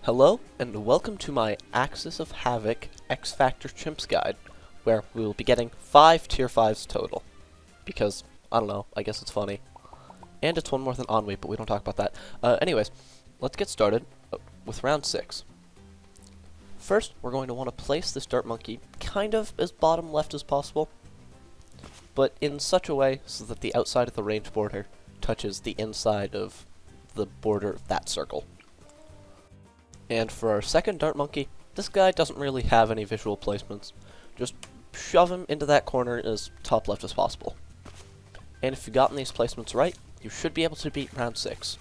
Hello, and welcome to my Axis of Havoc X Factor Chimps guide, where we will be getting 5 Tier 5s total. Because, I don't know, I guess it's funny. And it's one more than Ennui, but we don't talk about that. Anyways, let's get started with round 6. First, we're going to want to place this Dart Monkey kind of as bottom left as possible, but in such a way so that the outside of the range border touches the inside of the border of that circle. And for our second Dart Monkey, this guy doesn't really have any visual placements. Just shove him into that corner as top left as possible. And if you've gotten these placements right, you should be able to beat round 6.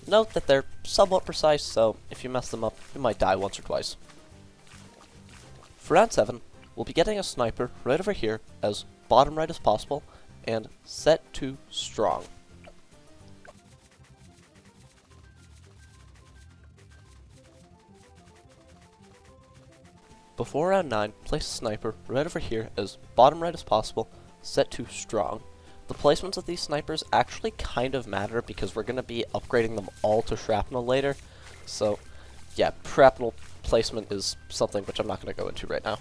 Note that they're somewhat precise, so if you mess them up, you might die once or twice. For round 7, we'll be getting a sniper right over here as bottom right as possible, and set to strong. Before round 9, place a sniper right over here as bottom right as possible, set to strong. The placements of these snipers actually kind of matter because we're going to be upgrading them all to shrapnel later. So, yeah, shrapnel placement is something which I'm not going to go into right now.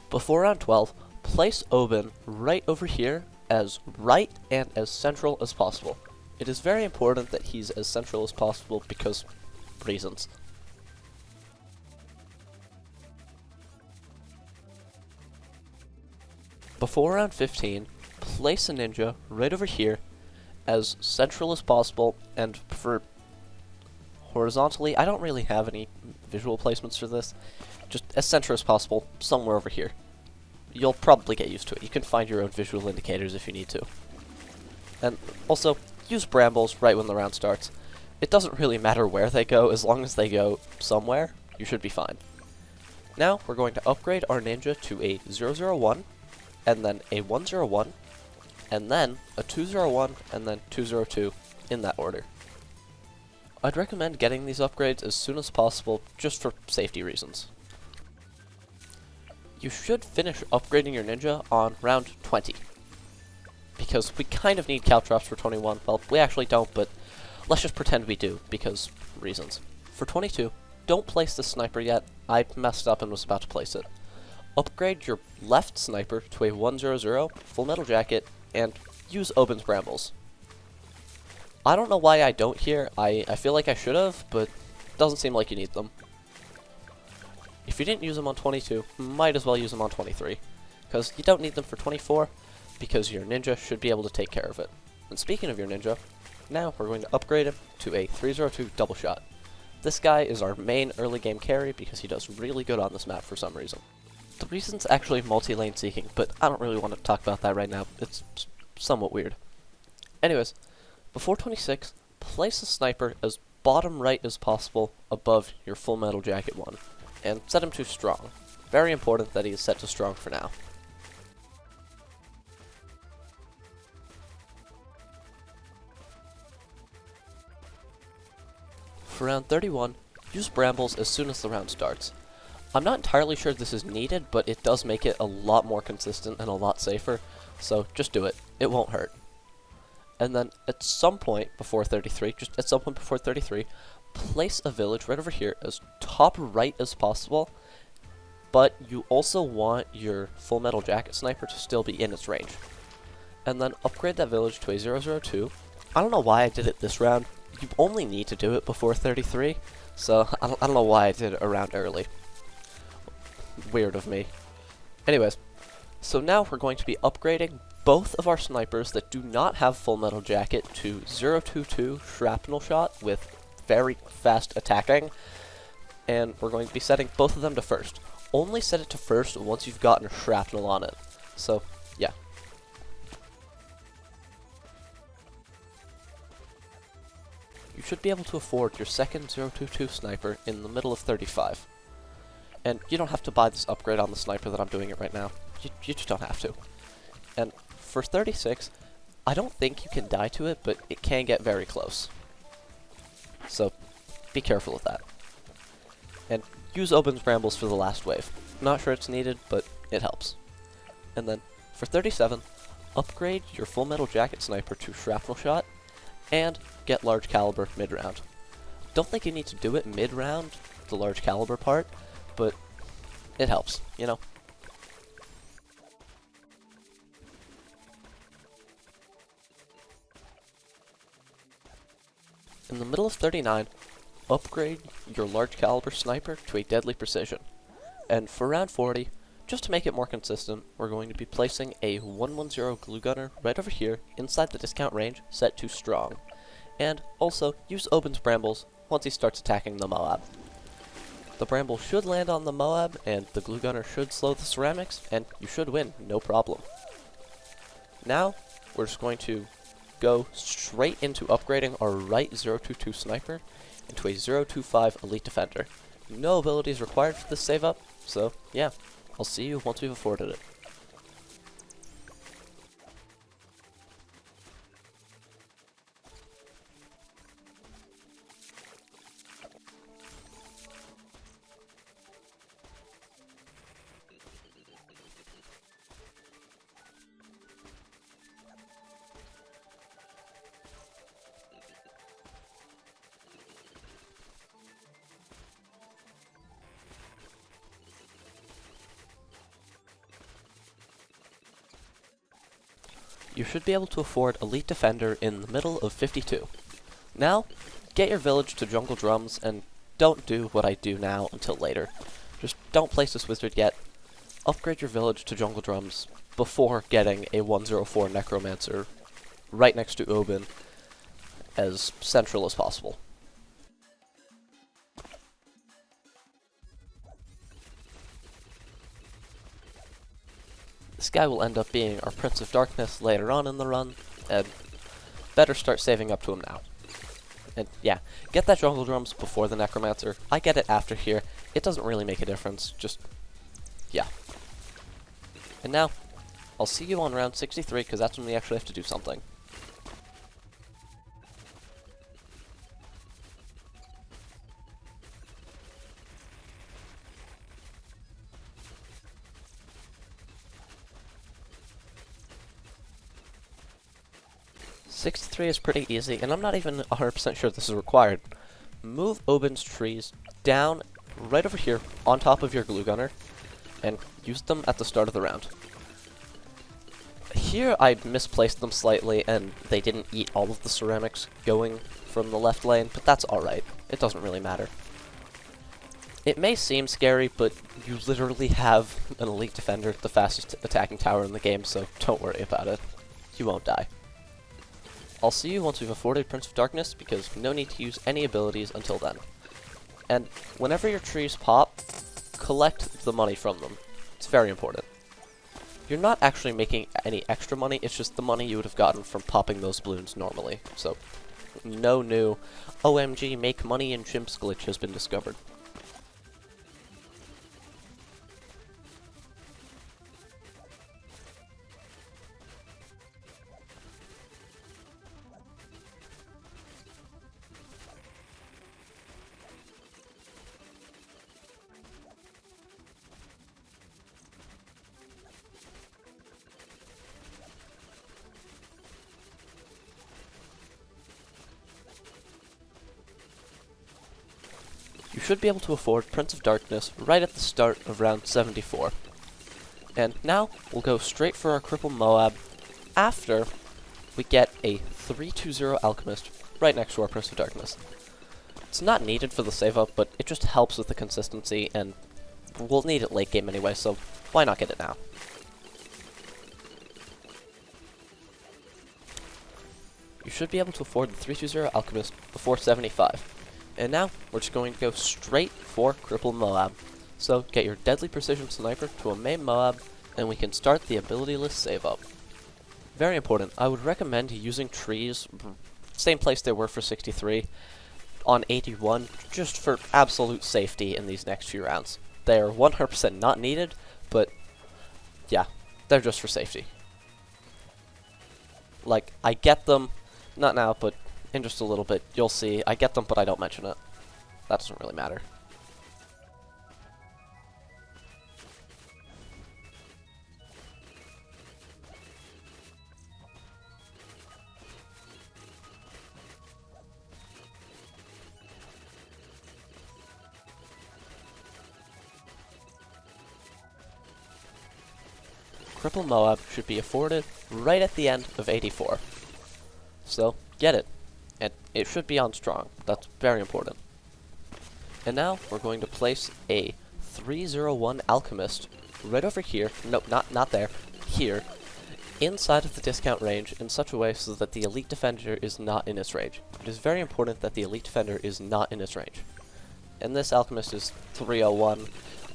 Before round 12, place Oben right over here as right and as central as possible. It is very important that he's as central as possible because reasons. Before round 15, place a ninja right over here as central as possible, and for horizontally, I don't really have any visual placements for this, just as central as possible, somewhere over here. You'll probably get used to it. You can find your own visual indicators if you need to. And also, use brambles right when the round starts. It doesn't really matter where they go, as long as they go somewhere, you should be fine. Now, we're going to upgrade our ninja to a 001, and then a 101, and then a 201, and then 202, in that order. I'd recommend getting these upgrades as soon as possible, just for safety reasons. You should finish upgrading your ninja on round 20. Because we kind of need caltrops for 21. Well, we actually don't, but let's just pretend we do, because reasons. For 22, don't place the sniper yet. I messed up and was about to place it. Upgrade your left sniper to a 100, full metal jacket, and use Oben's brambles. I don't know why I don't here. I feel like I should have, but it doesn't seem like you need them. If you didn't use them on 22, might as well use them on 23, because you don't need them for 24, because your ninja should be able to take care of it. And speaking of your ninja, now we're going to upgrade him to a 302 double shot. This guy is our main early game carry because he does really good on this map for some reason. The reason's actually multi-lane seeking, but I don't really want to talk about that right now. It's somewhat weird. Anyways, before 26, place a sniper as bottom right as possible above your full metal jacket one, and set him to strong. Very important that he is set to strong for now. For round 31, use brambles as soon as the round starts. I'm not entirely sure this is needed, but it does make it a lot more consistent and a lot safer, so just do it. It won't hurt. And then at some point before 33, place a village right over here as top right as possible, but you also want your full metal jacket sniper to still be in its range. And then upgrade that village to a 002. I don't know why I did it this round. You only need to do it before 33, so I don't know why I did it around early. Weird of me. Anyways, so now we're going to be upgrading both of our snipers that do not have full metal jacket to 022 shrapnel shot with very fast attacking, and we're going to be setting both of them to first. Only set it to first once you've gotten shrapnel on it. So, yeah. You should be able to afford your second 022 sniper in the middle of 35. And you don't have to buy this upgrade on the sniper that I'm doing it right now. You just don't have to. And for 36, I don't think you can die to it, but it can get very close. So, be careful of that. And use Oben's brambles for the last wave. Not sure it's needed, but it helps. And then, for 37, upgrade your Full Metal Jacket Sniper to Shrapnel Shot, and get Large Caliber mid-round. Don't think you need to do it mid-round, the Large Caliber part, but it helps, you know? In the middle of 39, upgrade your Large Caliber Sniper to a Deadly Precision. And for round 40, just to make it more consistent, we're going to be placing a 110 Glue Gunner right over here inside the discount range set to Strong. And also, use Oben's Brambles once he starts attacking the Moab. The Bramble should land on the Moab, and the Glue Gunner should slow the ceramics, and you should win, no problem. Now, we're just going to go straight into upgrading our right 022 Sniper into a 025 Elite Defender. No abilities required for this save up, so yeah, I'll see you once we've afforded it. You should be able to afford Elite Defender in the middle of 52. Now, get your village to Jungle Drums, and don't do what I do now until later. Just don't place this wizard yet. Upgrade your village to Jungle Drums before getting a 104 Necromancer right next to Oben as central as possible. This guy will end up being our Prince of Darkness later on in the run, and better start saving up to him now. And yeah, get that Jungle Drums before the Necromancer. I get it after here. It doesn't really make a difference, just, yeah. And now, I'll see you on round 63, because that's when we actually have to do something. '63 is pretty easy, and I'm not even 100% sure this is required. Move Oben's trees down right over here on top of your Glue Gunner, and use them at the start of the round. Here I misplaced them slightly, and they didn't eat all of the ceramics going from the left lane, but that's alright. It doesn't really matter. It may seem scary, but you literally have an Elite Defender, the fastest attacking tower in the game, so don't worry about it. You won't die. I'll see you once we've afforded Prince of Darkness, because no need to use any abilities until then. And whenever your trees pop, collect the money from them. It's very important. You're not actually making any extra money, it's just the money you would have gotten from popping those balloons normally. So, no new OMG make money in chimps glitch has been discovered. You should be able to afford Prince of Darkness right at the start of round 74. And now, we'll go straight for our Cripple Moab after we get a 320 Alchemist right next to our Prince of Darkness. It's not needed for the save up, but it just helps with the consistency, and we'll need it late game anyway, so why not get it now? You should be able to afford the 320 Alchemist before 75. And now, we're just going to go straight for Cripple Moab. So, get your Deadly Precision Sniper to a main Moab, and we can start the ability-less save-up. Very important, I would recommend using trees, same place they were for 63, on 81, just for absolute safety in these next few rounds. They are 100% not needed, but yeah, they're just for safety. Like, I get them, not now, but in just a little bit, you'll see. I get them, but I don't mention it. That doesn't really matter. Cripple Moab should be afforded right at the end of 84. So, get it. And it should be on strong. That's very important. And now, we're going to place a 301 Alchemist right over here. Nope, not there. Here. Inside of the discount range in such a way so that the Elite Defender is not in its range. It is very important that the Elite Defender is not in its range. And this Alchemist is 301.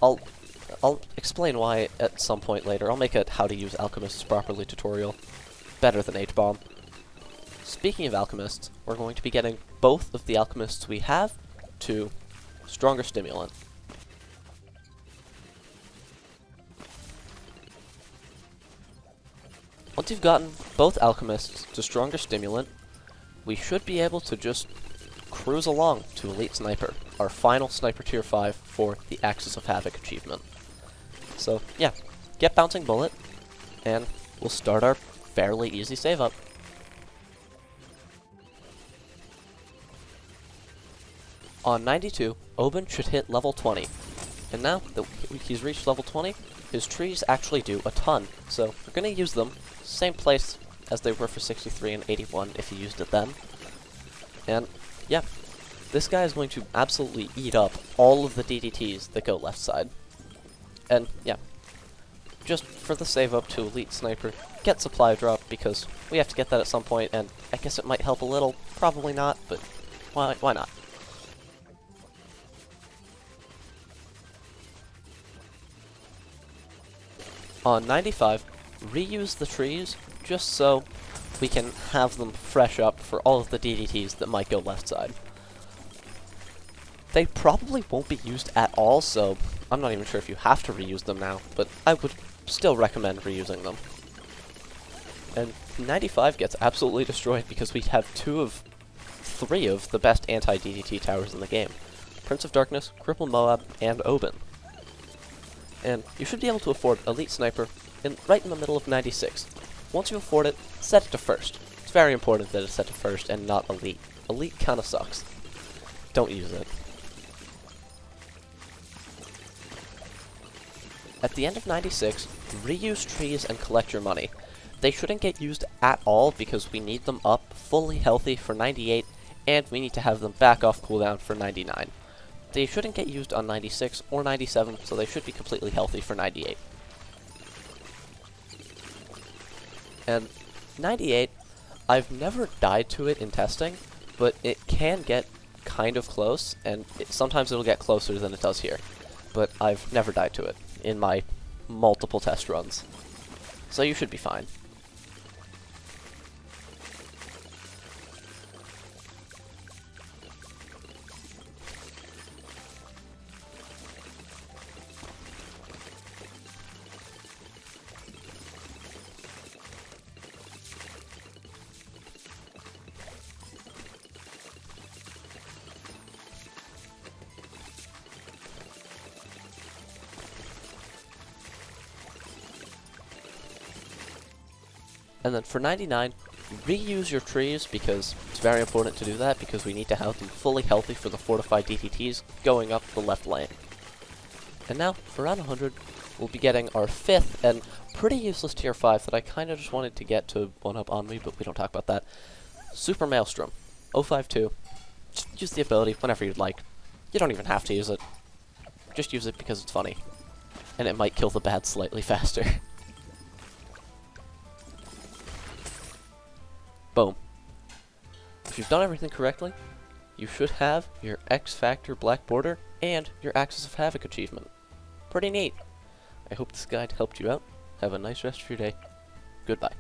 I'll explain why at some point later. I'll make a how to use Alchemists properly tutorial. Better than H-Bomb. Speaking of Alchemists, we're going to be getting both of the Alchemists we have to Stronger Stimulant. Once you've gotten both Alchemists to Stronger Stimulant, we should be able to just cruise along to Elite Sniper, our final Sniper Tier 5 for the Axis of Havoc achievement. So, yeah, get Bouncing Bullet, and we'll start our fairly easy save up. On 92, Oben should hit level 20, and now that he's reached level 20, his trees actually do a ton, so we're going to use them, same place as they were for 63 and 81 if he used it then. And, yeah, this guy is going to absolutely eat up all of the DDTs that go left side. And, yeah, just for the save up to Elite Sniper, get Supply Drop, because we have to get that at some point, and I guess it might help a little, probably not, but why not? On 95, reuse the trees, just so we can have them fresh up for all of the DDTs that might go left side. They probably won't be used at all, so I'm not even sure if you have to reuse them now, but I would still recommend reusing them. And 95 gets absolutely destroyed because we have 3 of the best anti-DDT towers in the game. Prince of Darkness, Cripple Moab, and Oben. And you should be able to afford Elite Sniper right in the middle of 96. Once you afford it, set it to first. It's very important that it's set to first and not Elite. Elite kinda sucks. Don't use it. At the end of 96, reuse trees and collect your money. They shouldn't get used at all because we need them up fully healthy for 98, and we need to have them back off cooldown for 99. They shouldn't get used on 96 or 97, so they should be completely healthy for 98. And 98, I've never died to it in testing, but it can get kind of close, and sometimes it'll get closer than it does here. But I've never died to it in my multiple test runs. So you should be fine. And then for 99, reuse your trees, because it's very important to do that, because we need to have them fully healthy for the fortified DTTs going up the left lane. And now, for round 100, we'll be getting our 5th and pretty useless tier 5 that I kind of just wanted to get to 1-up on me, but we don't talk about that. Super Maelstrom, 052. Just use the ability whenever you'd like. You don't even have to use it. Just use it because it's funny. And it might kill the bad slightly faster. Boom. If you've done everything correctly, you should have your X Factor Black Border and your Axis of Havoc achievement. Pretty neat. I hope this guide helped you out. Have a nice rest of your day. Goodbye.